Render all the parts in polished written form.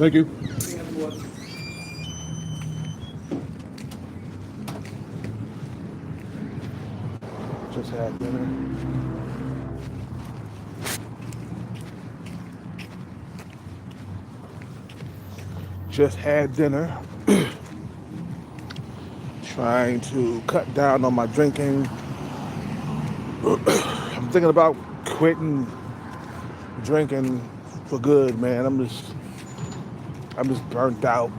Thank you. Just had dinner. Just had dinner. Trying to cut down on my drinking. I'm thinking about quitting drinking for good, man. I'm just burnt out.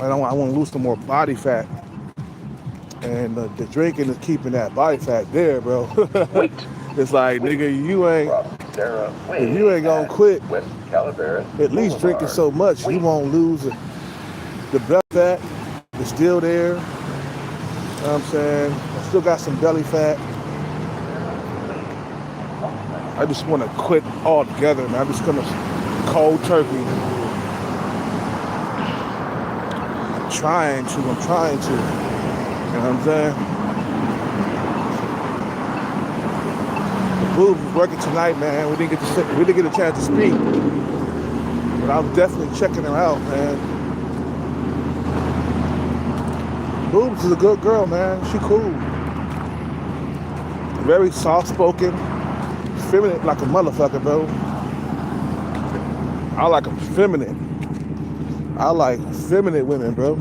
I want to lose some more body fat, and the drinking is keeping that body fat there, bro. Wait. It's like, nigga, if you ain't gonna quit, at least drinking so much you won't lose the belly fat. It's still there. You know what I'm saying? I still got some belly fat. I just want to quit altogether, man. I'm just gonna cold turkey. I'm trying to. You know what I'm saying? The boob was working tonight, man. We didn't get a chance to speak, but I was definitely checking her out, man. Boobs is a good girl, man. She cool. Very soft-spoken, feminine like a motherfucker, bro. I like them feminine. I like feminine women, bro.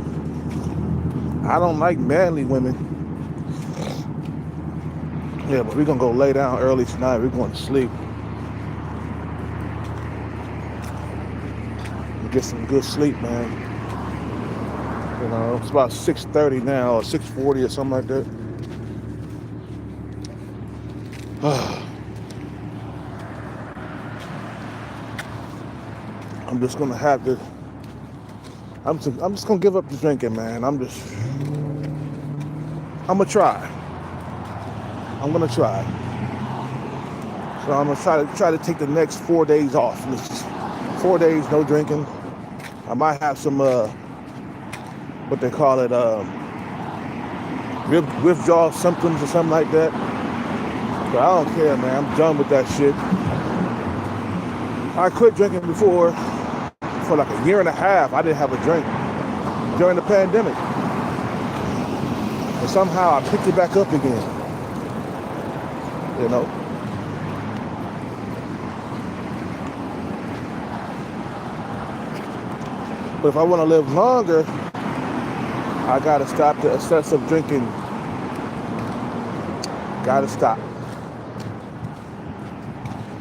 I don't like manly women. Yeah, but we're gonna go lay down early tonight. We're going to sleep. Get some good sleep, man. You know, it's about 6:30 now, or 6:40 or something like that. I'm just gonna have to. I'm just gonna give up the drinking, man. I'm gonna try. I'm gonna try. So I'm gonna try to take the next 4 days off. It's just 4 days, no drinking. I might have some what they call it, withdrawal symptoms or something like that. But I don't care, man. I'm done with that shit. I quit drinking before for like a year and a half. I didn't have a drink during the pandemic. And somehow I picked it back up again. You know? But if I want to live longer, I gotta stop the excessive drinking. Gotta stop.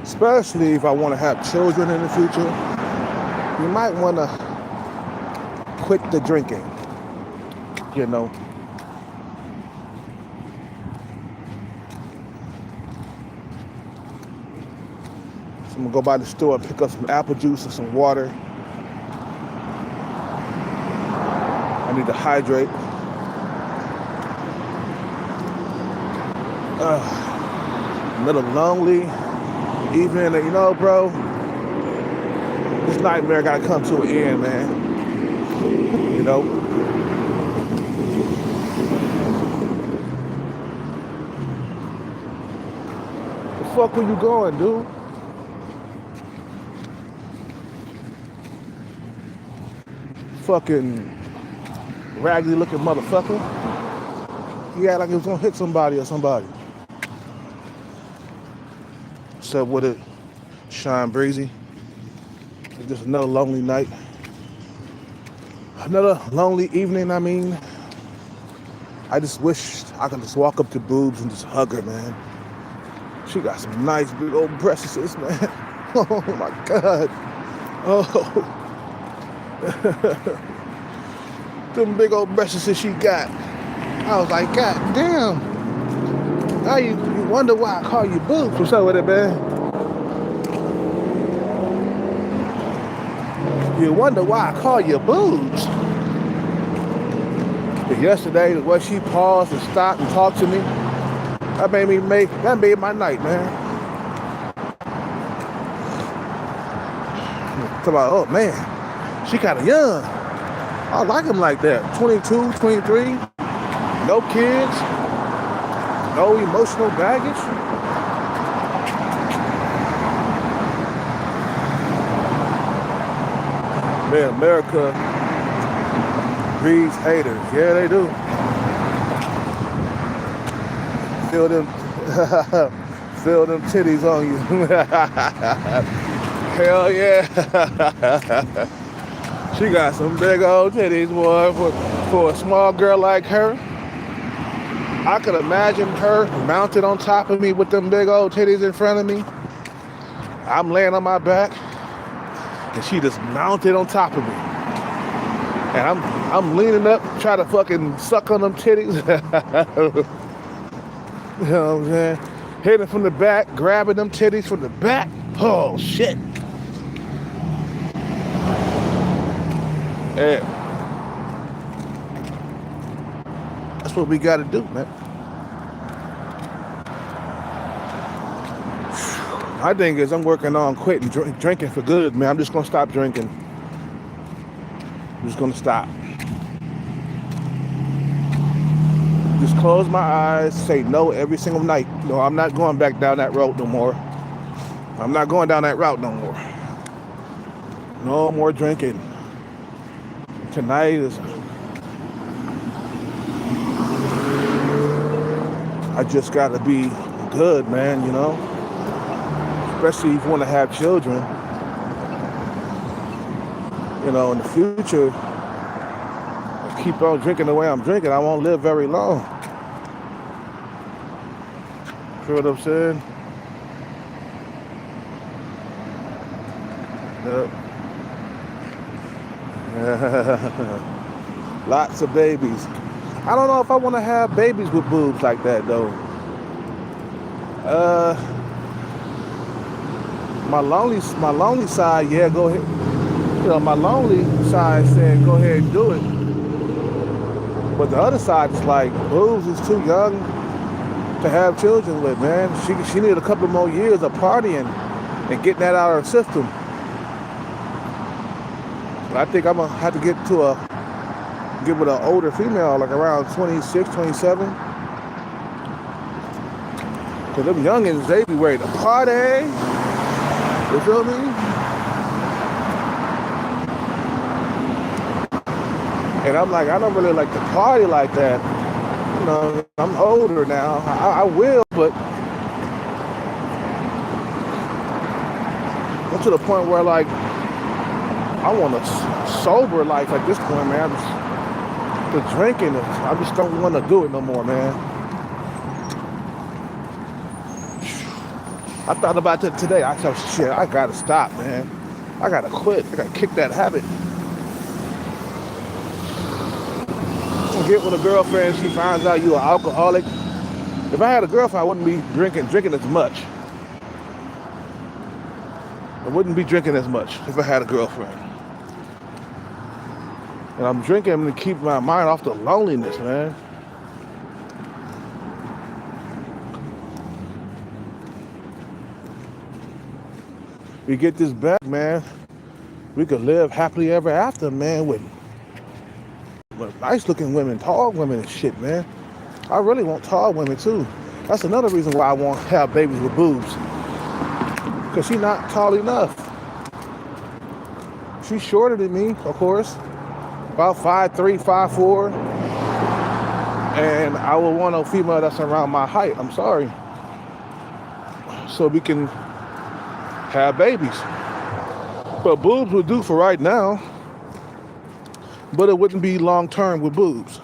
Especially if I want to have children in the future. You might want to quit the drinking, you know. So I'm gonna go by the store and pick up some apple juice and some water. I need to hydrate. Middle lonely evening, you know, bro. This nightmare gotta come to an end, man. You know? The fuck were you going, dude? Fucking raggedy looking motherfucker. He acted like he was gonna hit somebody or somebody. What's up with it, Sean Breezy? It's just another lonely night. Another lonely evening, I mean. I just wish I could just walk up to Boobs and just hug her, man. She got some nice big old breasts, man. Oh my God. Oh. Them big old breasts that she got. I was like, God damn. Now you wonder why I call you Boobs. What's up with it, man? You wonder why I call you Boobs. But yesterday, the way she paused and stopped and talked to me, that made my night, man. Talk about, oh man, she kind of young. I like him like that. 22, 23, no kids, no emotional baggage. Man, America breeds haters. Yeah, they do. Feel them, feel them titties on you. Hell yeah. She got some big old titties, boy. For a small girl like her, I could imagine her mounted on top of me with them big old titties in front of me. I'm laying on my back, and she just mounted on top of me. And I'm leaning up, trying to fucking suck on them titties. You know what I'm saying? Hitting from the back, grabbing them titties from the back. Oh, shit. Yeah. That's what we got to do, man. My thing is I'm working on quitting drinking for good, man. I'm just going to stop drinking. I'm just going to stop. Just close my eyes, say no every single night. No, I'm not going back down that road no more. I'm not going down that route no more. No more drinking. Tonight is... I just got to be good, man, you know? Especially if you want to have children. You know, in the future, I keep on drinking the way I'm drinking, I won't live very long. You know what I'm saying? Yep. Lots of babies. I don't know if I want to have babies with boobs like that, though. My lonely side, yeah, go ahead. You know, my lonely side said, go ahead and do it. But the other side is like, boobs is too young to have children with, man. She need a couple more years of partying and getting that out of her system. But I think I'm gonna have to get with an older female, like around 26, 27. Cause them youngins, they be ready to party. You feel me? And I'm like, I don't really like to party like that. You know, I'm older now. I will, but I'm to the point where like I want a sober life at this point, man. The drinking, I just don't want to do it no more, man. I thought about it today. I thought, shit, I gotta stop, man. I gotta quit. I gotta kick that habit. Get with a girlfriend, she finds out you an alcoholic. If I had a girlfriend, I wouldn't be drinking as much. I wouldn't be drinking as much if I had a girlfriend. And I'm drinking to keep my mind off the loneliness, man. We get this back, man. We could live happily ever after, man, with nice looking women, tall women and shit, man. I really want tall women too. That's another reason why I won't have babies with boobs. Cause she's not tall enough. She's shorter than me, of course. About 5'3", 5'4". And I would want a female that's around my height. I'm sorry. So we can have babies. But boobs would do for right now. But it wouldn't be long term with boobs.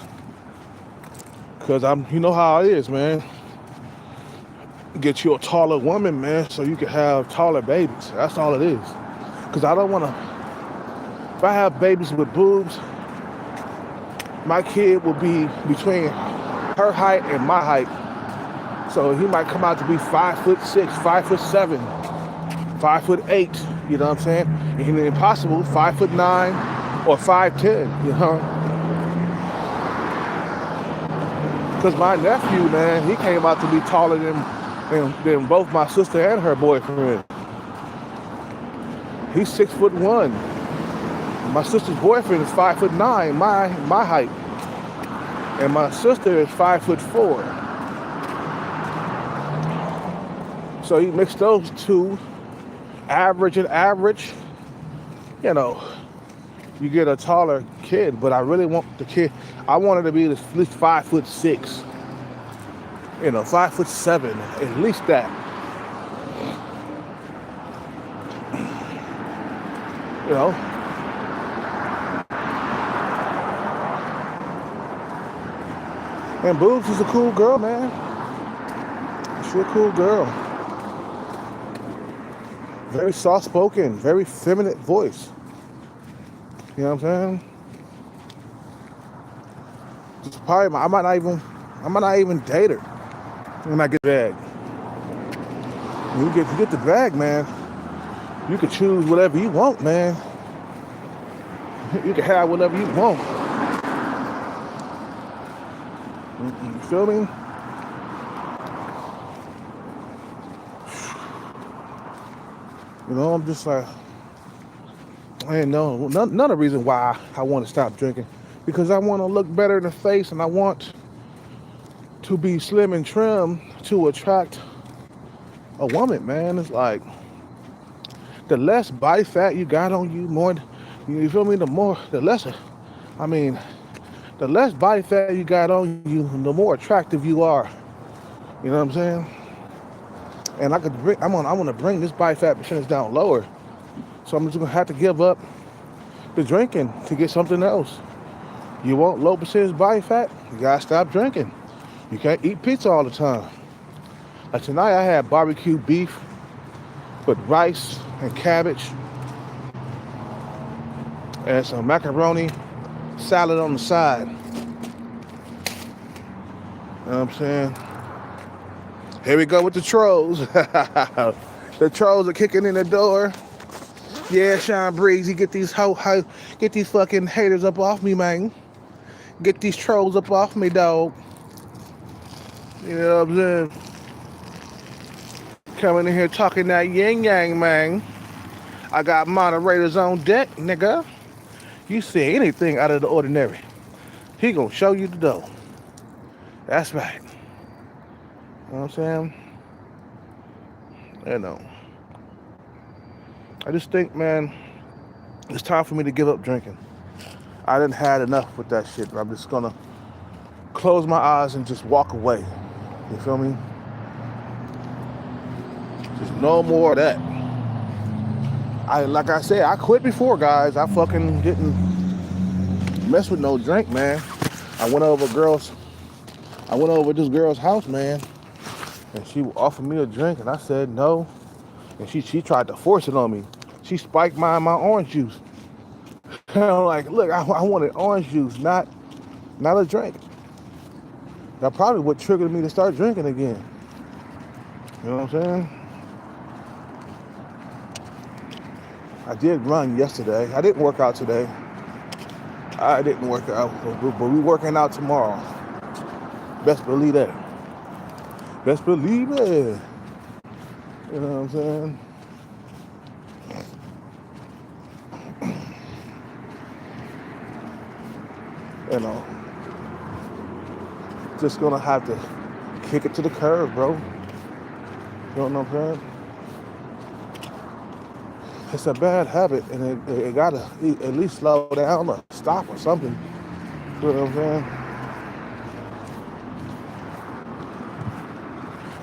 Cause you know how it is, man. Get you a taller woman, man, so you can have taller babies. That's all it is. Cause I don't wanna, if I have babies with boobs, my kid will be between her height and my height. So he might come out to be 5'6", 5'7", 5'8", you know what I'm saying? And it's impossible, 5'9", or 5'10", you know? Because my nephew, man, he came out to be taller than both my sister and her boyfriend. He's 6'1". My sister's boyfriend is 5'9", my height. And my sister is 5'4". So you mix those two, average and average, you know, you get a taller kid, but I really want the kid. I wanted to be at least 5'6", 5'7", at least that. You know. And Boobs is a cool girl, man. She's a cool girl. Very soft-spoken, very feminine voice. You know what I'm saying? Just probably, I might not even date her when I get the bag. When you get the bag, man, you can choose whatever you want, man. You can have whatever you want. You feel me? You know, I'm just like, I didn't know none of the reason why I want to stop drinking, because I want to look better in the face and I want to be slim and trim to attract a woman, man. It's like the less body fat you got on you, more, you feel me? The less body fat you got on you, the more attractive you are. You know what I'm saying? And I want to bring this body fat percentage down lower. So I'm just gonna have to give up the drinking to get something else. You want low percentage body fat? You gotta stop drinking. You can't eat pizza all the time. Like tonight I had barbecue beef with rice and cabbage and some macaroni salad on the side. You know what I'm saying? Here we go with the trolls. The trolls are kicking in the door. Yeah, Sean Breezy, get these fucking haters up off me, man. Get these trolls up off me, dog. You know what I'm saying? Coming in here talking that yin yang, man. I got moderators on deck, nigga. You say anything out of the ordinary, he gonna show you the dough. That's right. You know what I'm saying? You know. I just think, man, it's time for me to give up drinking. I done had enough with that shit. I'm just gonna close my eyes and just walk away. You feel me? Just no more of that. Like I said, I quit before, guys. I fucking didn't mess with no drink, man. I went over this girl's house, man, and she offered me a drink, and I said no. And she tried to force it on me. She spiked my orange juice. And I'm like, look, I wanted orange juice, not a drink. That probably what triggered me to start drinking again. You know what I'm saying? I did run yesterday. I didn't work out today. I didn't work out, but we working out tomorrow. Best believe that. Best believe it. You know what I'm saying? You know, just gonna have to kick it to the curb, bro. You know what I'm saying? It's a bad habit, and it gotta at least slow down or stop or something. You know what I'm saying?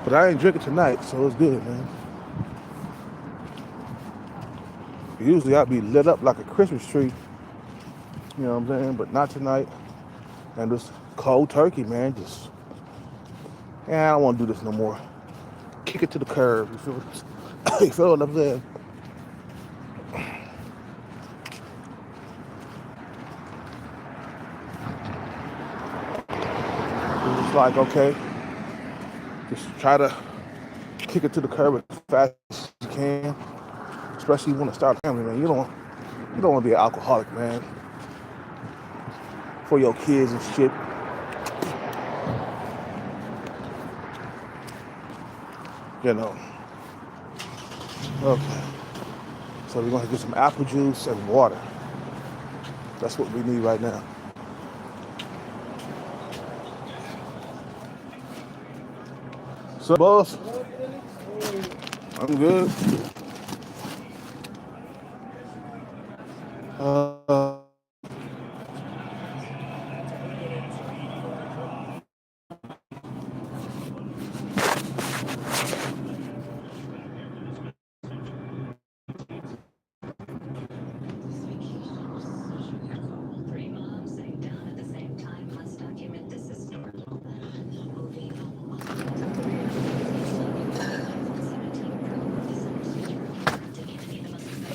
But I ain't drinking tonight, so it's good, man. Usually I'd be lit up like a Christmas tree. You know what I'm saying? But not tonight. And this cold turkey, man, I don't want to do this no more. Kick it to the curb. You feel what I'm saying? It's just like, okay, just try to kick it to the curb as fast as you can. Especially if you want to start a family, man. You don't want to be an alcoholic, man. For your kids and shit. You know. Okay. So we're going to get some apple juice and water. That's what we need right now. So, boss, I'm good.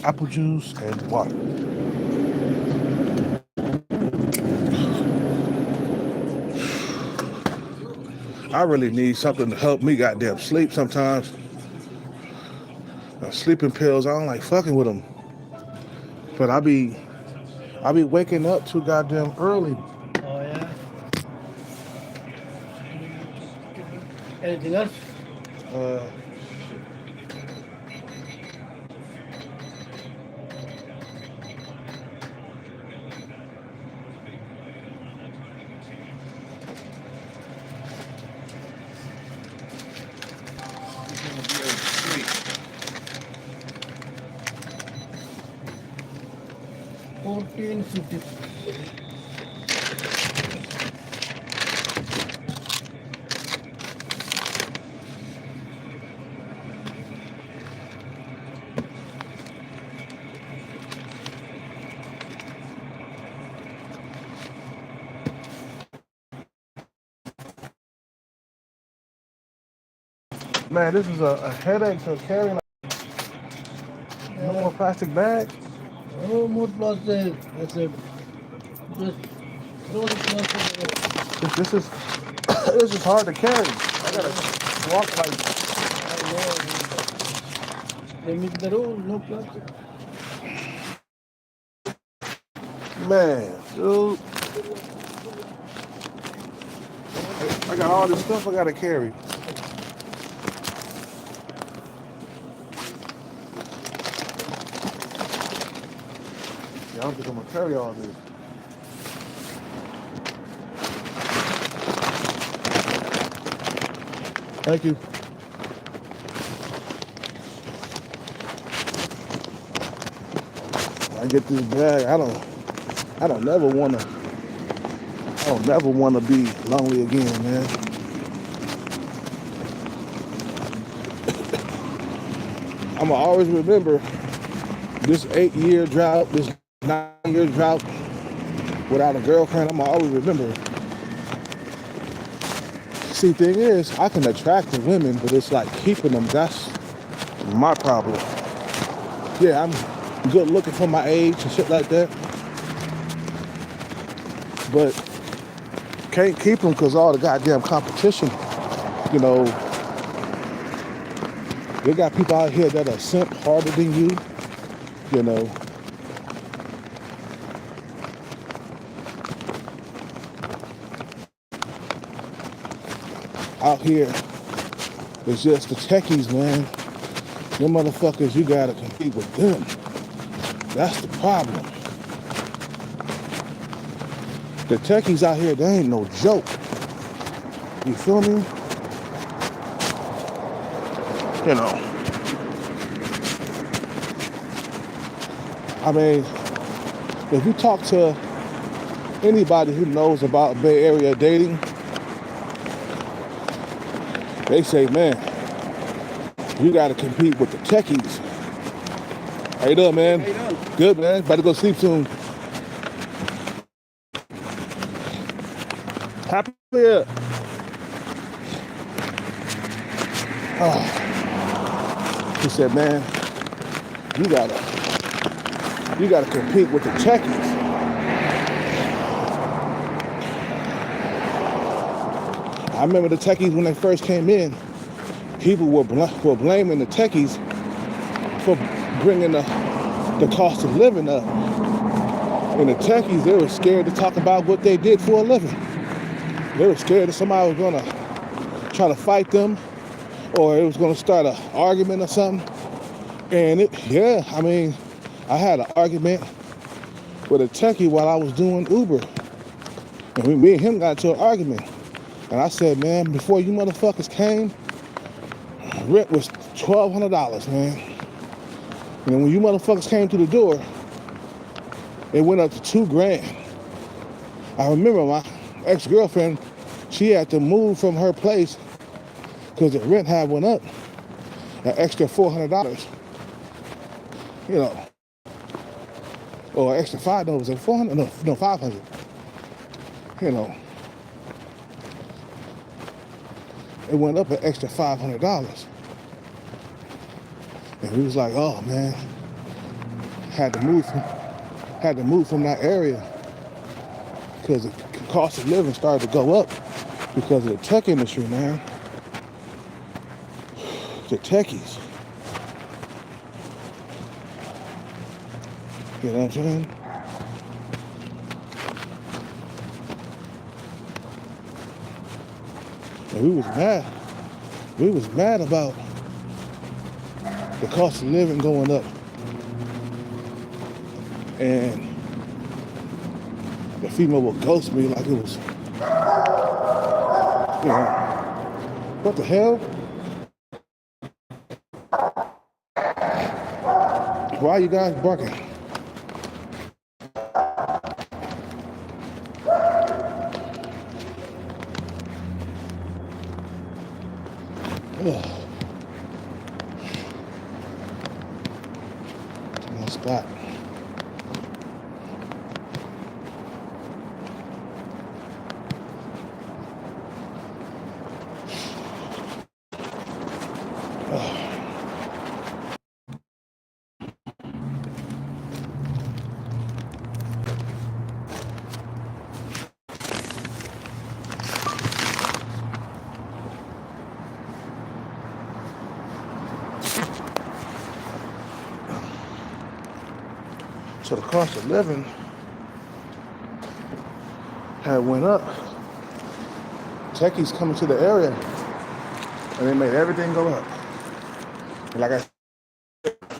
apple juice and water. I really need something to help me goddamn sleep sometimes. Sleeping pills, I don't like fucking with them. But I be waking up too goddamn early. Oh yeah. Anything else? Uh, $14.50. man, this is a headache to carry. No more plastic bags. No more plastic. I said, just throw the plastic away. This is this is hard to carry. I gotta walk like. I know. They make the rule, no plastic. Man, dude. I got all this stuff I gotta carry. Yeah, I don't think I'm gonna carry all this. Thank you. I get this bag. I don't never wanna be lonely again, man. I'ma always remember this 8-year drought, this 9-year drought without a girlfriend. I'ma always remember. See, thing is, I can attract the women, but it's like keeping them. That's my problem. Yeah, I'm good looking for my age and shit like that, but can't keep them because all the goddamn competition. You know, they got people out here that are simp harder than you. You know, out here, it's just the techies, man. Them motherfuckers, you gotta compete with them. That's the problem. The techies out here, they ain't no joke. You feel me? You know. I mean, if you talk to anybody who knows about Bay Area dating, they say, man, you gotta compete with the techies. How you doing, man? How you doing? Good, man. About to go sleep soon. Happy New Year. Oh. He said, man, you gotta compete with the techies. I remember the techies when they first came in, people were blaming the techies for bringing the cost of living up. And the techies, they were scared to talk about what they did for a living. They were scared that somebody was gonna try to fight them, or it was gonna start an argument or something. And I mean, I had an argument with a techie while I was doing Uber. And me and him got into an argument. And I said, man, before you motherfuckers came, rent was $1,200, man. And then when you motherfuckers came to the door, it went up to $2,000. I remember my ex-girlfriend, she had to move from her place because the rent had went up an extra $400. You know, or extra $5, was it 400? No, 500. You know, it went up an extra $500. And he was like, oh man, had to move from that area because the cost of living started to go up because of the tech industry, man. The techies. You know what I'm saying? And we was mad. We was mad about the cost of living going up. And the female would ghost me like it was, you know, what the hell? Why are you guys barking? Ugh. No spot. So the cost of living had went up. Techies coming to the area and they made everything go up. And like I said,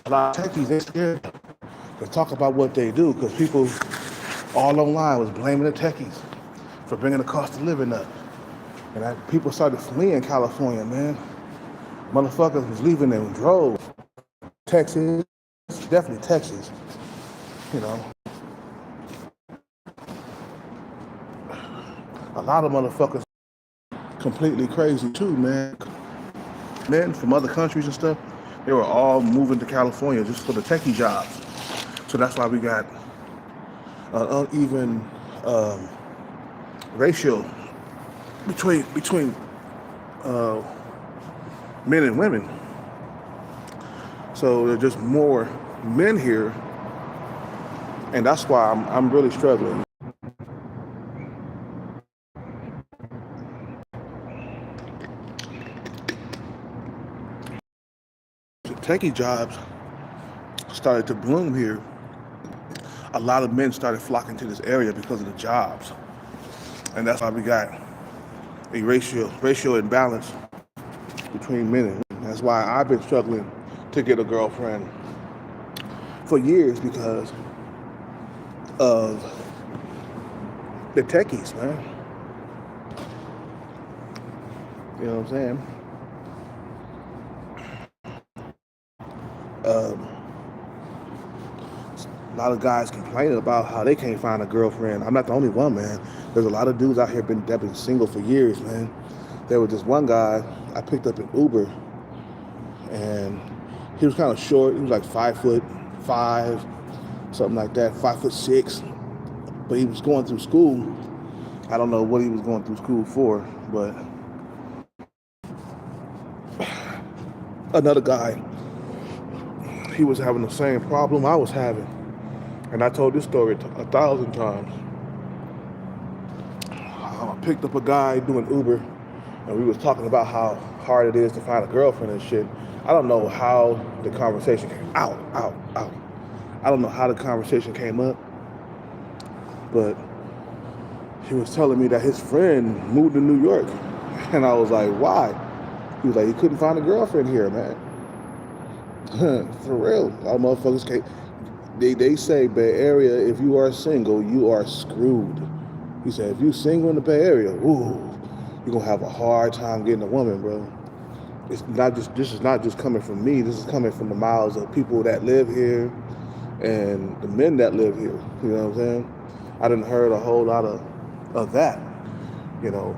a lot of techies, they scared to talk about what they do because people all online was blaming the techies for bringing the cost of living up. And people started fleeing California, man. Motherfuckers was leaving in droves. Texas, definitely Texas. You know, a lot of motherfuckers completely crazy too, man. Men from other countries and stuff, they were all moving to California just for the techie jobs. So that's why we got an uneven ratio between men and women. So there's just more men here. And that's why I'm really struggling. The techie jobs started to bloom here. A lot of men started flocking to this area because of the jobs. And that's why we got a racial imbalance between men and women. That's why I've been struggling to get a girlfriend for years because of the techies, man. You know what I'm saying? A lot of guys complaining about how they can't find a girlfriend. I'm not the only one, man. There's a lot of dudes out here that have been single for years, man. There was this one guy I picked up in Uber, and he was kind of short. He was like 5'5", something like that, 5'6". But he was going through school. I don't know what he was going through school for, but another guy, he was having the same problem I was having. And I told this story 1,000 times. I picked up a guy doing Uber, and we was talking about how hard it is to find a girlfriend and shit. I don't know how the conversation came out. I don't know how the conversation came up, but he was telling me that his friend moved to New York. And I was like, why? He was like, he couldn't find a girlfriend here, man. For real. A lot of motherfuckers can't. They say Bay Area, if you are single, you are screwed. He said, if you're single in the Bay Area, ooh, you're gonna have a hard time getting a woman, bro. This is not just coming from me. This is coming from the mouths of people that live here and the men that live here. You know what I'm saying? I done heard a whole lot of that, you know.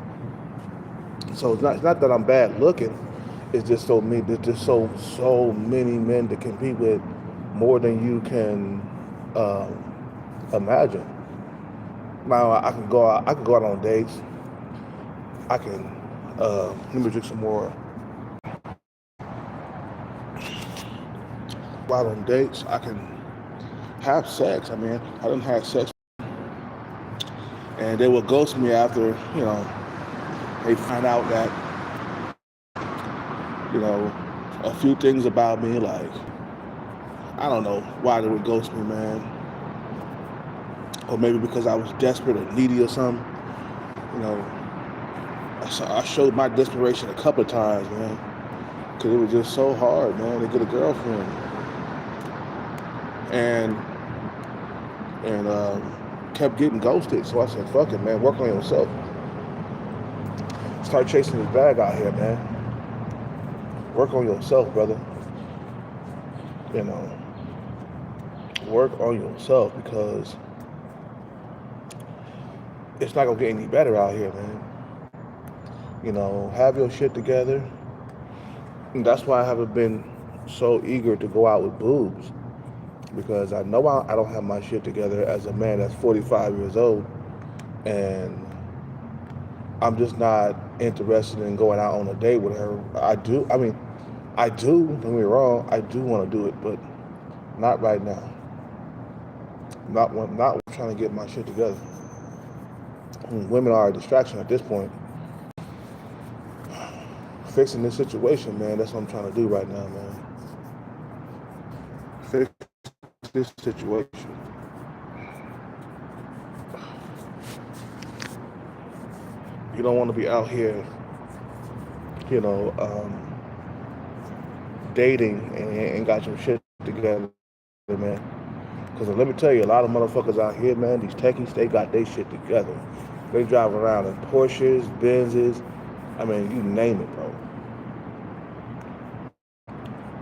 So it's not that I'm bad looking. It's just so many. There's just so many men to compete with, more than you can imagine. Now I can go out on dates. I can let me drink some more. Go out on dates. I can have sex. I mean, I didn't have sex, and they would ghost me after, they find out that, a few things about me, like, I don't know why they would ghost me, man. Or maybe because I was desperate or needy or something. You know, I showed my desperation a couple of times, man. Because it was just so hard, man, to get a girlfriend. And kept getting ghosted. So I said, fuck it, man, work on yourself. Start chasing this bag out here, man. Work on yourself, brother. Work on yourself, because it's not gonna get any better out here, man. Have your shit together. And that's why I haven't been so eager to go out with boobs, because I know I don't have my shit together as a man that's 45 years old, and I'm just not interested in going out on a date with her. I do, don't get me wrong, I do want to do it, but not right now. Not trying to get my shit together. Women are a distraction at this point. Fixing this situation, man, that's what I'm trying to do right now, man. Fix this situation. You don't want to be out here, dating and got your shit together, man. Because let me tell you, a lot of motherfuckers out here, man, these techies, they got their shit together. They drive around in Porsches, Benzes, I mean, you name it, bro.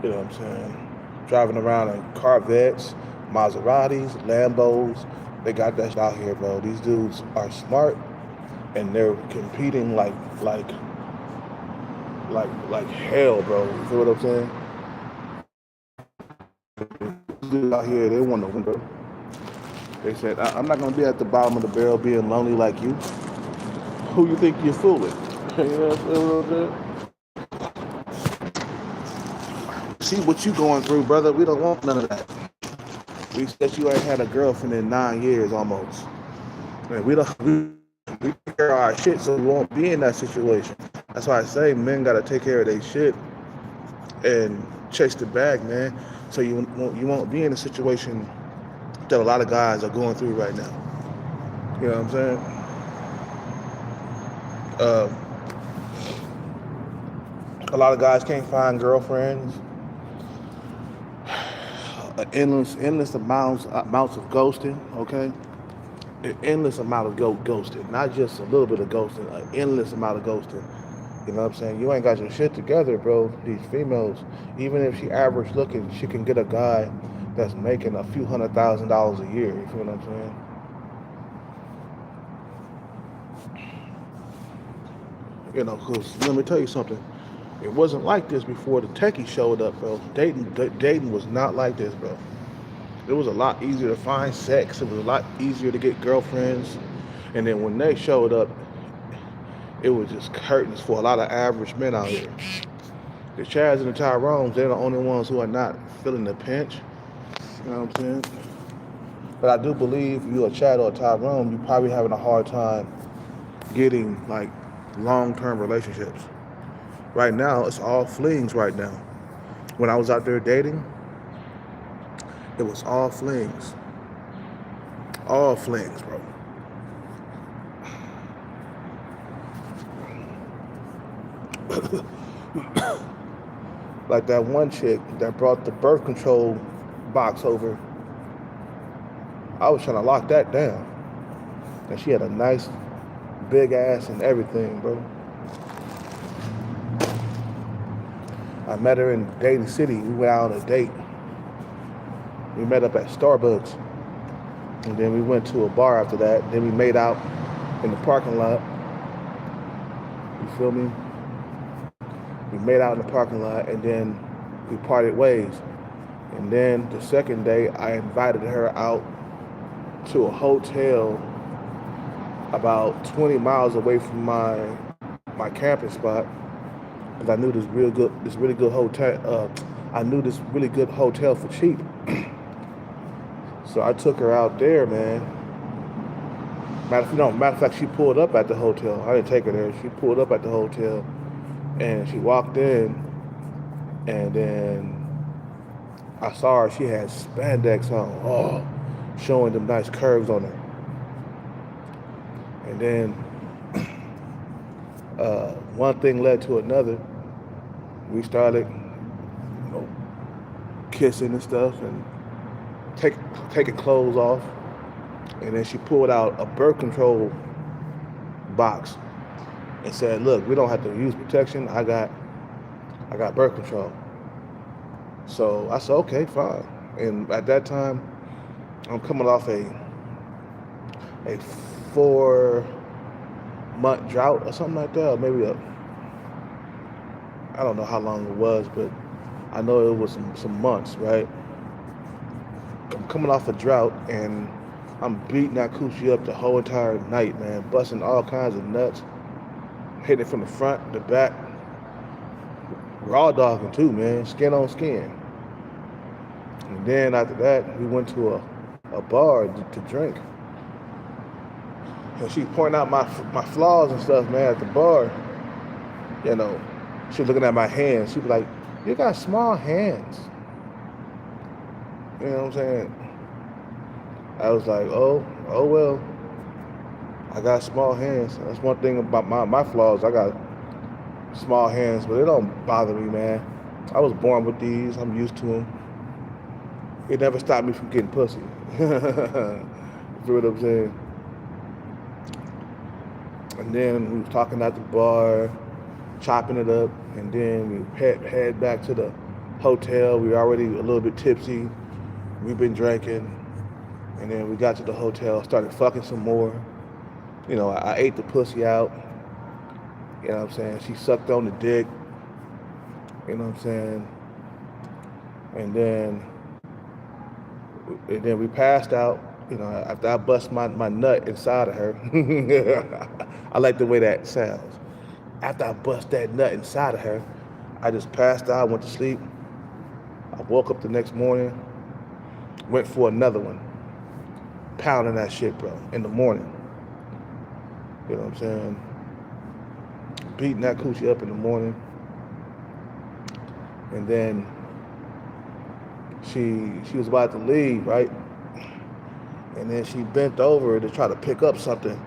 You know what I'm saying? Driving around in Corvettes, Maseratis, Lambos. They got that shit out here, bro. These dudes are smart, and they're competing like hell, bro. You feel what I'm saying? Dudes out here, they want to win, bro. They said, I'm not gonna be at the bottom of the barrel being lonely like you. Who you think you're fooling? You know what I'm saying? See what you going through, brother. We don't want none of that. We said you ain't had a girlfriend in 9 years almost. Man, we take care of our shit, so we won't be in that situation. That's why I say men gotta take care of their shit and chase the bag, man. So you won't be in a situation that a lot of guys are going through right now. You know what I'm saying? A lot of guys can't find girlfriends. Endless amounts of ghosting, okay? An endless amount of ghosting, not just a little bit of ghosting, an endless amount of ghosting. You know what I'm saying? You ain't got your shit together, bro. These females, even if she average looking, she can get a guy that's making a few $100,000 a year. You feel what I'm saying? Because let me tell you something. It wasn't like this before the techie showed up, bro. Dating was not like this, bro. It was a lot easier to find sex. It was a lot easier to get girlfriends. And then when they showed up, it was just curtains for a lot of average men out here. The Chads and the Tyrones, they're the only ones who are not feeling the pinch. You know what I'm saying? But I do believe if you're a Chad or a Tyrone, you're probably having a hard time getting, like, long-term relationships. Right now, it's all flings right now. When I was out there dating, it was all flings. All flings, bro. Like that one chick that brought the birth control box over. I was trying to lock that down. And she had a nice big ass and everything, bro. I met her in Daly City. We went out on a date. We met up at Starbucks. And then we went to a bar after that. Then we made out in the parking lot. You feel me? We made out in the parking lot, and then we parted ways. And then the second day, I invited her out to a hotel about 20 miles away from my camping spot. Because I knew this really good hotel. I knew this really good hotel for cheap. So I took her out there, man. Matter of fact, she pulled up at the hotel. I didn't take her there. She pulled up at the hotel, and she walked in, and then I saw her. She had spandex on, showing them nice curves on her. And then one thing led to another. We started, kissing and stuff, and taking clothes off. And then she pulled out a birth control box and said, "Look, we don't have to use protection. I got birth control." So I said, "Okay, fine." And at that time, I'm coming off a 4-month drought or something like that, or maybe I don't know how long it was, but I know it was some months, right? I'm coming off a drought, and I'm beating that coochie up the whole entire night, man, busting all kinds of nuts, hitting it from the front, the back, raw dogging too, man, skin on skin. And then after that, we went to a bar to drink. And she pointing out my flaws and stuff, man, at the bar. She was looking at my hands. She was like, "You got small hands." You know what I'm saying? I was like, oh well. I got small hands. That's one thing about my flaws. I got small hands, but it don't bother me, man. I was born with these. I'm used to them. It never stopped me from getting pussy. You feel what I'm saying? And then we was talking at the bar, chopping it up, and then we head back to the hotel. We were already a little bit tipsy. We've been drinking. And then we got to the hotel, started fucking some more. I ate the pussy out. You know what I'm saying? She sucked on the dick. You know what I'm saying? And then we passed out. After I bust my nut inside of her. I like the way that sounds. After I bust that nut inside of her, I just passed out, went to sleep. I woke up the next morning, went for another one. Pounding that shit, bro, in the morning. You know what I'm saying? Beating that coochie up in the morning. And then she was about to leave, right? And then she bent over to try to pick up something.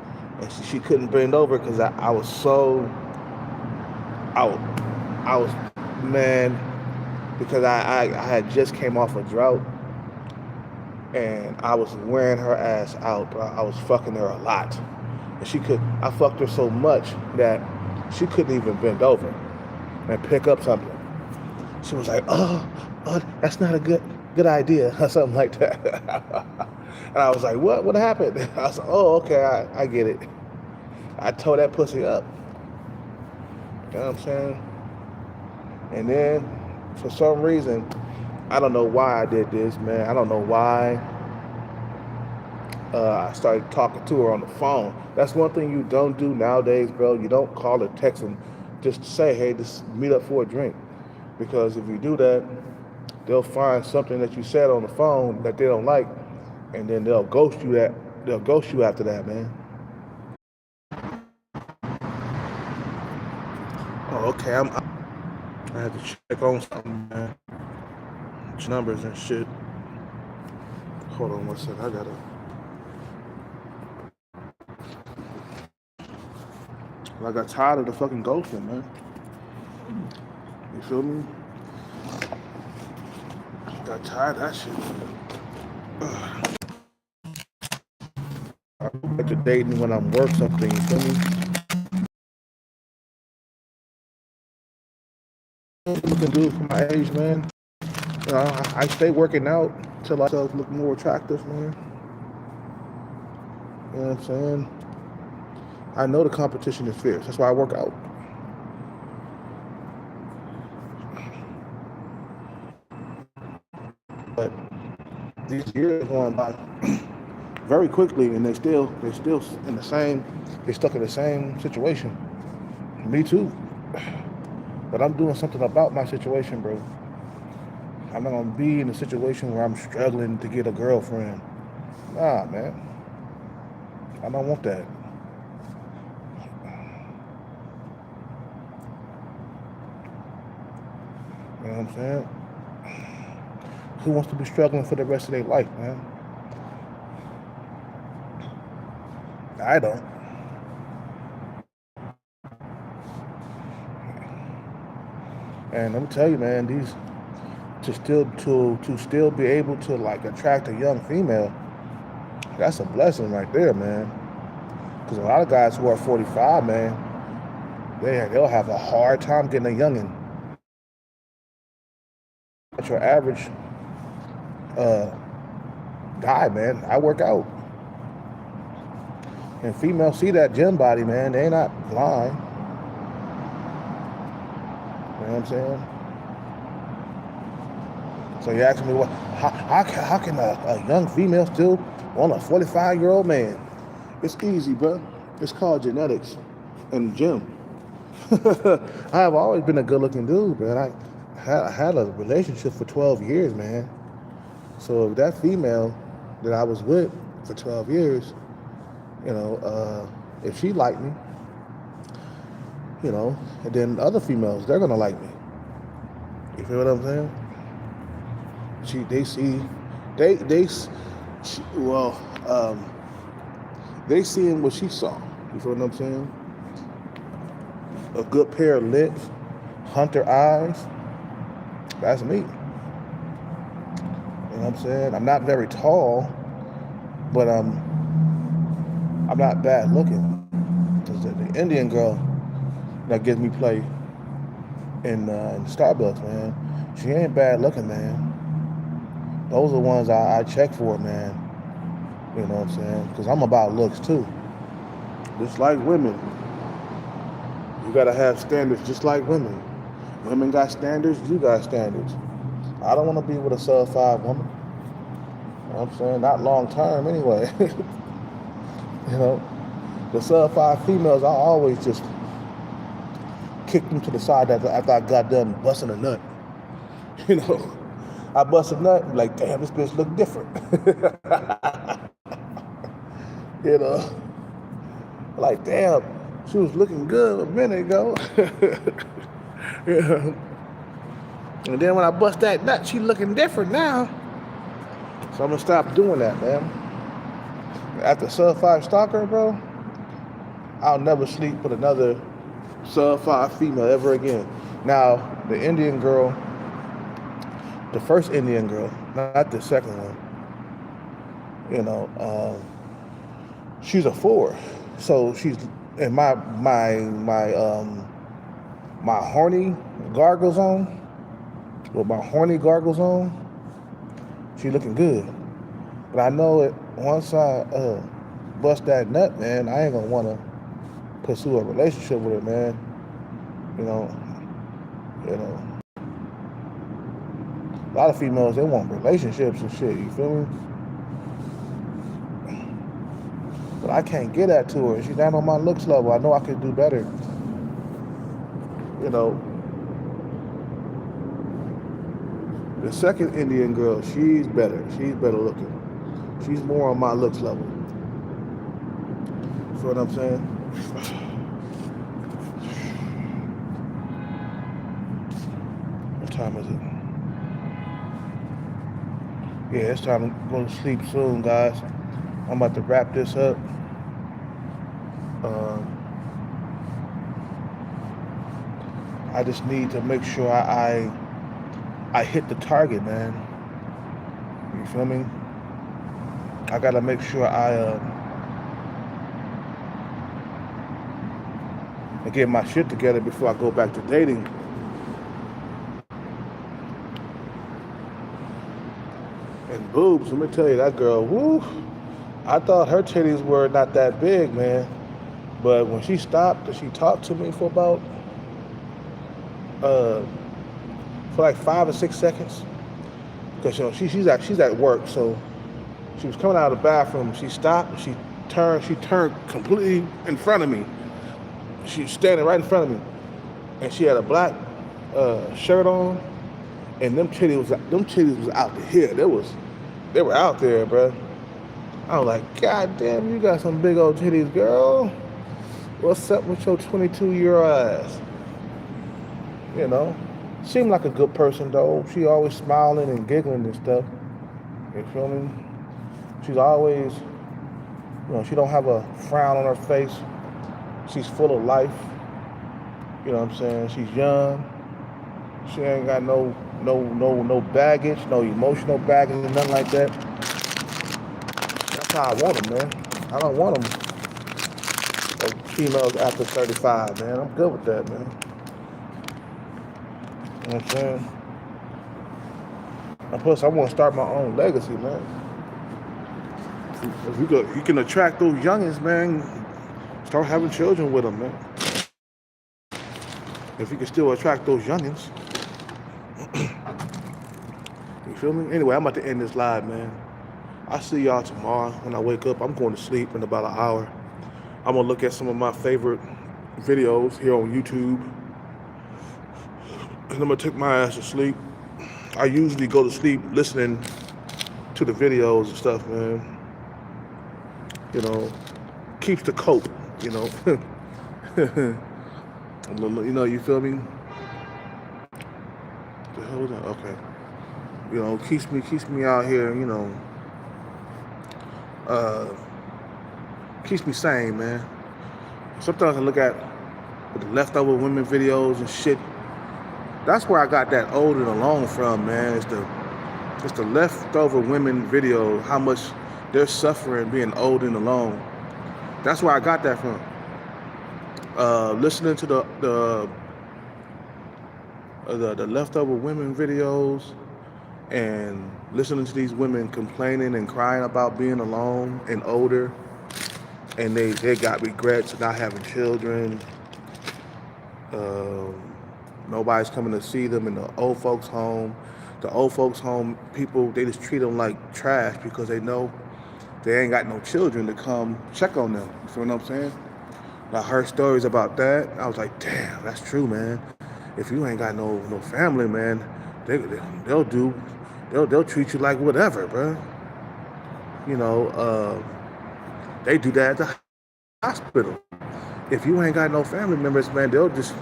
And she couldn't bend over because I was so out. I was, man, because I had just came off a drought. And I was wearing her ass out, bro. I was fucking her a lot. And I fucked her so much that she couldn't even bend over and pick up something. She was like, oh, that's not a good idea, or something like that. And I was like, what happened? I was like, oh, okay, I get it. I tore that pussy up. You know what I'm saying? And then, for some reason, I don't know why I did this, man. I don't know why I started talking to her on the phone. That's one thing you don't do nowadays, bro. You don't call or text them just to say, hey, just meet up for a drink. Because if you do that, they'll find something that you said on the phone that they don't like, and then they'll ghost you after that, man. Oh, okay, I had to check on something, man. Numbers and shit. Hold on one second. I got tired of the fucking ghosting, man. You feel me? Got tired of that shit. I go back to dating when I'm worth something, you feel me? Looking good for my age, man. I stay working out till I look more attractive, man. You know what I'm saying? I know the competition is fierce. That's why I work out. But these years are going by very quickly, and they're still in the same. They're stuck in the same situation. Me too. But I'm doing something about my situation, bro. I'm not gonna be in a situation where I'm struggling to get a girlfriend. Nah, man. I don't want that. You know what I'm saying? Who wants to be struggling for the rest of their life, man? I don't. And let me tell you, man, these to still be able to like attract a young female, that's a blessing right there, man. Because a lot of guys who are 45, man, they'll have a hard time getting a youngin'. That's your average guy, man. I work out. And females see that gym body, man. They ain't not blind. You know what I'm saying? So you ask me, what? How can a young female still want a 45-year-old man? It's easy, bro. It's called genetics and gym. I have always been a good-looking dude, man. I had a relationship for 12 years, man. So if that female that I was with for 12 years, you know, if she liked me, you know, and then other females, they're gonna like me. You feel what I'm saying? They seeing what she saw. You feel what I'm saying? A good pair of lips, hunter eyes. That's me. You know what I'm saying? I'm not very tall, but I'm not bad looking. Cause the Indian girl that gives me play in Starbucks, man, she ain't bad looking, man. Those are the ones I check for, man. You know what I'm saying? Because I'm about looks too. Just like women. You gotta have standards just like women. Women got standards, you got standards. I don't want to be with a sub-5 woman. You know what I'm saying? Not long term anyway. You know? The sub-5 females, I always just kick them to the side after I got done busting a nut. You know? I bust a nut and like, damn, this bitch look different. You know? Like, damn, she was looking good a minute ago. Yeah. And then when I bust that nut, she looking different now. So I'm gonna stop doing that, man. After sub-5 stalker, bro, I'll never sleep with another sub-5 female ever again. Now, the Indian girl, the first Indian girl, not the second one, you know, she's a 4. So she's in my horny gargle zone. With my horny gargle zone, she looking good. But I know it once I bust that nut, man, I ain't gonna wanna pursue a relationship with her, man. You know. A lot of females, they want relationships and shit, you feel me? But I can't get that to her. She's not on my looks level. I know I could do better. You know. The second Indian girl, she's better. She's better looking. She's more on my looks level. You feel what I'm saying? What time is it? Yeah, it's time to go to sleep soon, guys. I'm about to wrap this up. I just need to make sure I hit the target, man. You feel me? I gotta make sure I get my shit together before I go back to dating. And boobs, let me tell you, that girl, woo. I thought her titties were not that big, man. But when she stopped and she talked to me for about for like 5 or 6 seconds, because you know she's at work, so she was coming out of the bathroom. She stopped. She turned completely in front of me. She was standing right in front of me, and she had a black shirt on, and them titties was out to here. They were out there, bro. I was like, God damn, you got some big old titties, girl. What's up with your 22-year-old ass? You know? Seemed like a good person, though. She always smiling and giggling and stuff. You feel me? She's always, she don't have a frown on her face. She's full of life. You know what I'm saying? She's young. She ain't got no baggage, no emotional baggage and nothing like that. That's how I want them, man. I don't want them like females after 35, man. I'm good with that, man. You know what I'm saying? And plus, I want to start my own legacy, man. If you can attract those youngins, man, start having children with them, man. If you can still attract those youngins. You feel me? Anyway, I'm about to end this live, man. I'll see y'all tomorrow when I wake up. I'm going to sleep in about an hour. I'm going to look at some of my favorite videos here on YouTube. And I'm going to take my ass to sleep. I usually go to sleep listening to the videos and stuff, man. You know, keeps the cope, you know. You know, you feel me? The hell is that? Okay. You know, keeps me out here, you know. Keeps me sane, man. Sometimes I look at the leftover women videos and shit. That's where I got that old and alone from, man. It's the leftover women video, how much they're suffering being old and alone. That's where I got that from. Listening to the leftover women videos and listening to these women complaining and crying about being alone and older, and they got regrets of not having children. Nobody's coming to see them in the old folks home. The old folks home people, they just treat them like trash because they know they ain't got no children to come check on them. You feel what I'm saying? I heard stories about that. I was like, damn, that's true, man. If you ain't got no family, man, they'll treat you like whatever, bro. You know, they do that at the hospital. If you ain't got no family members, man, they'll just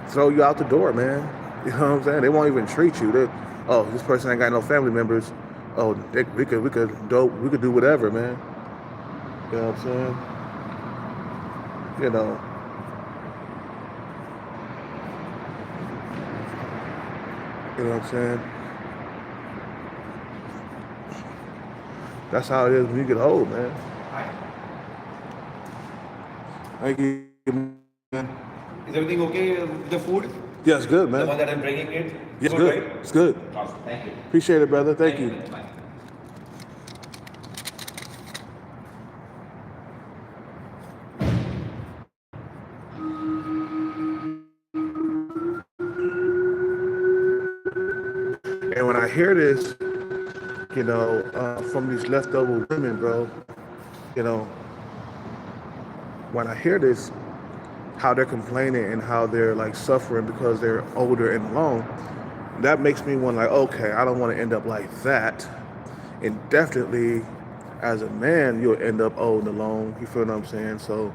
throw you out the door, man. You know what I'm saying? They won't even treat you. This person ain't got no family members. Oh, we could do whatever, man. You know what I'm saying? You know. You know what I'm saying? That's how it is when you get old, man. Thank you, man. Is everything okay with the food? Yeah, it's good, man. The one that I'm bringing it? It's good. Right? It's good. Awesome. Thank you. Appreciate it, brother. Thank you. Bye. And when I hear this, you know, from these leftover women, bro, you know, when I hear this, how they're complaining and how they're like suffering because they're older and alone, that makes me want like, okay, I don't want to end up like that. And definitely, as a man, you'll end up old and alone. You feel what I'm saying? So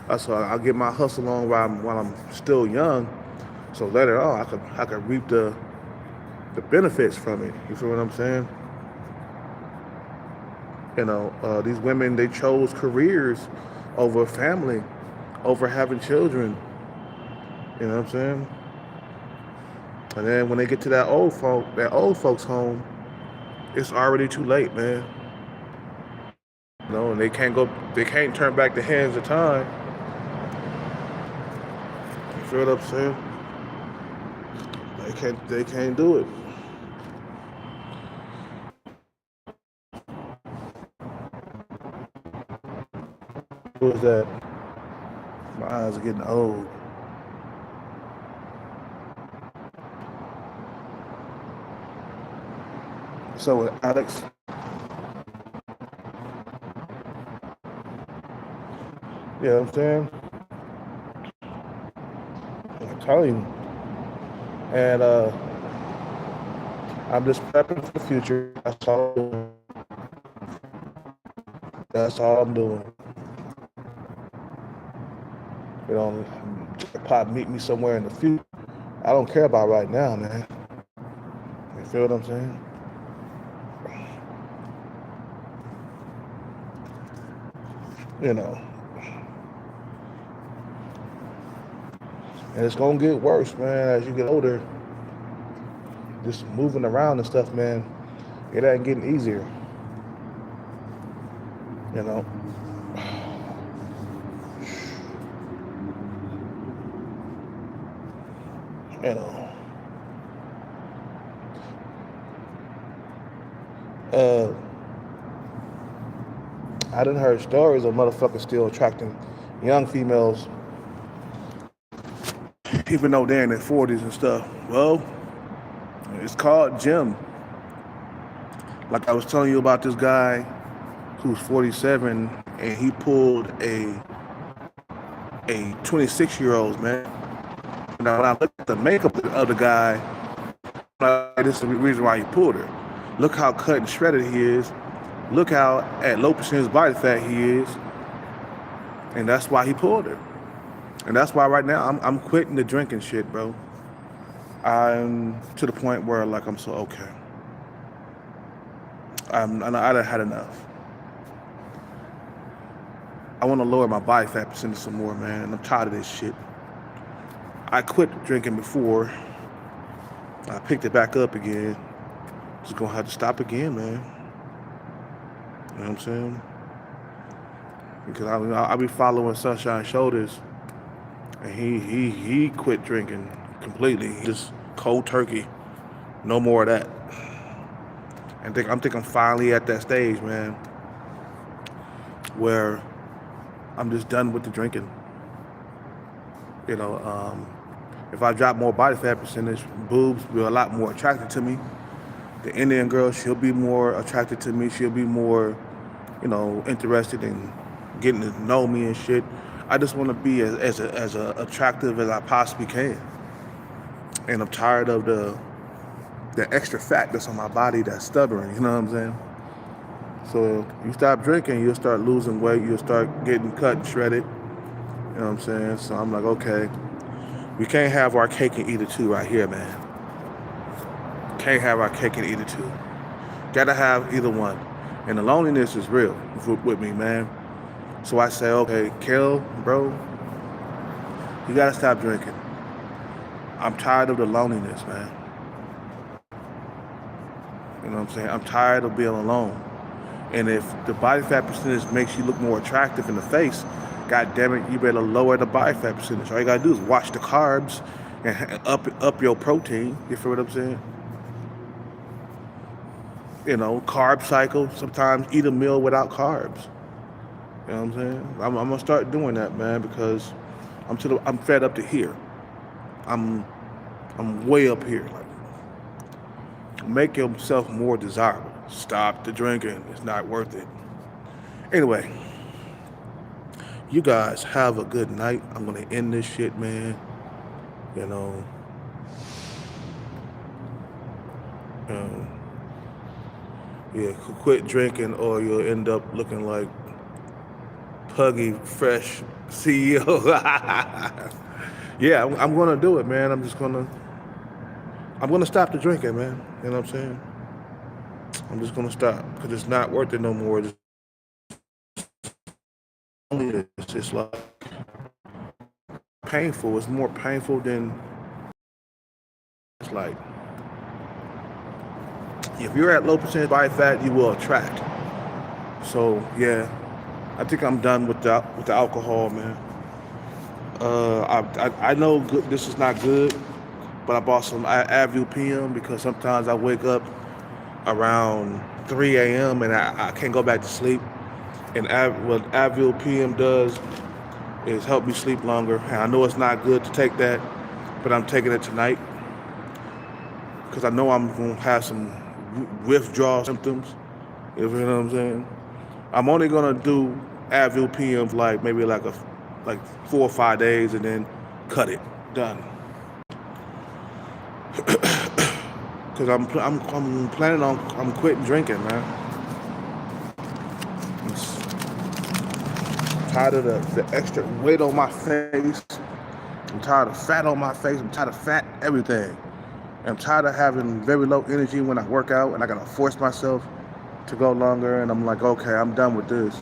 that's why I'll get my hustle on while I'm still young. So later on, I could reap the benefits from it. You feel what I'm saying? You know, these women, they chose careers over family, over having children. You know what I'm saying? And then when they get to that old folks home, it's already too late, man. You know, and they can't turn back the hands of time. You feel what I'm saying? They can't do it. What was that? My eyes are getting old. So Alex, you know what I'm saying? I'm telling you. And I'm just prepping for the future. That's all. That's all I'm doing. You know, pop meet me somewhere in the future. I don't care about right now, man. You feel what I'm saying? You know, and it's gonna get worse, man, as you get older. Just moving around and stuff, man, it ain't getting easier. You know, you know. Uh, I done heard stories of motherfuckers still attracting young females, even though they're in their 40s and stuff. Well, it's called Jim. Like I was telling you about this guy who's 47 and he pulled a 26-year-old, man. Now when I look at the makeup of the guy, this is the reason why he pulled her. Look how cut and shredded he is. Look how at low percentage body fat he is. And that's why he pulled her. And that's why right now I'm quitting the drinking shit, bro. I'm to the point where like I'm so okay. I done had enough. I want to lower my body fat percentage some more, man. And I'm tired of this shit. I quit drinking before. I picked it back up again. Just gonna have to stop again, man. You know what I'm saying? Because I be following Sunshine Shoulders, and he quit drinking completely. Just cold turkey, no more of that. And I'm thinking I'm finally at that stage, man, where I'm just done with the drinking. You know, if I drop more body fat percentage, boobs will be a lot more attracted to me. The Indian girl, she'll be more attracted to me. She'll be more, you know, interested in getting to know me and shit. I just want to be as attractive as I possibly can. And I'm tired of the extra fat that's on my body that's stubborn, you know what I'm saying? So you stop drinking, you'll start losing weight, you'll start getting cut and shredded, you know what I'm saying? So I'm like, okay, we can't have our cake and eat it too right here, man. Can't have our cake and eat it too. Gotta have either one. And the loneliness is real with me, man. So I say, okay, Kel, bro, you gotta stop drinking. I'm tired of the loneliness, man. You know what I'm saying? I'm tired of being alone. And if the body fat percentage makes you look more attractive in the face, God damn it, you better lower the body fat percentage. All you gotta do is watch the carbs and up your protein. You feel what I'm saying? You know, carb cycle. Sometimes eat a meal without carbs. You know what I'm saying? I'm gonna start doing that, man, because I'm fed up to here. I'm way up here. Like, make yourself more desirable. Stop the drinking. It's not worth it. Anyway, you guys have a good night. I'm gonna end this shit, man. You know. Yeah, quit drinking or you'll end up looking like Puggy Fresh CEO. Yeah, I'm gonna do it, man. I'm gonna stop the drinking, man. You know what I'm saying? I'm just gonna stop because it's not worth it no more. It's just like painful. It's more painful than it's like. If you're at low percentage body fat, you will attract. So yeah, I think I'm done with the alcohol, man. I know this is not good, but I bought some Advil PM because sometimes I wake up around 3 a.m. and I can't go back to sleep. And what Advil PM does is help me sleep longer. And I know it's not good to take that, but I'm taking it tonight because I know I'm gonna have some withdrawal symptoms. You know what I'm saying? I'm only gonna do Advil PM for like maybe like 4 or 5 days and then cut it. Done. Cause I'm planning on quitting drinking, man. tired of the extra weight on my face. I'm tired of fat on my face. I'm tired of fat everything. I'm tired of having very low energy when I work out, and I gotta force myself to go longer. And I'm like, okay, I'm done with this.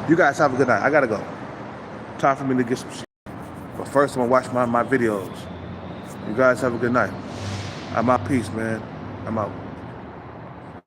You guys have a good night. I gotta go. Time for me to get some shit. But first, I'm gonna watch my videos. You guys have a good night. I'm out. Peace, man. I'm out.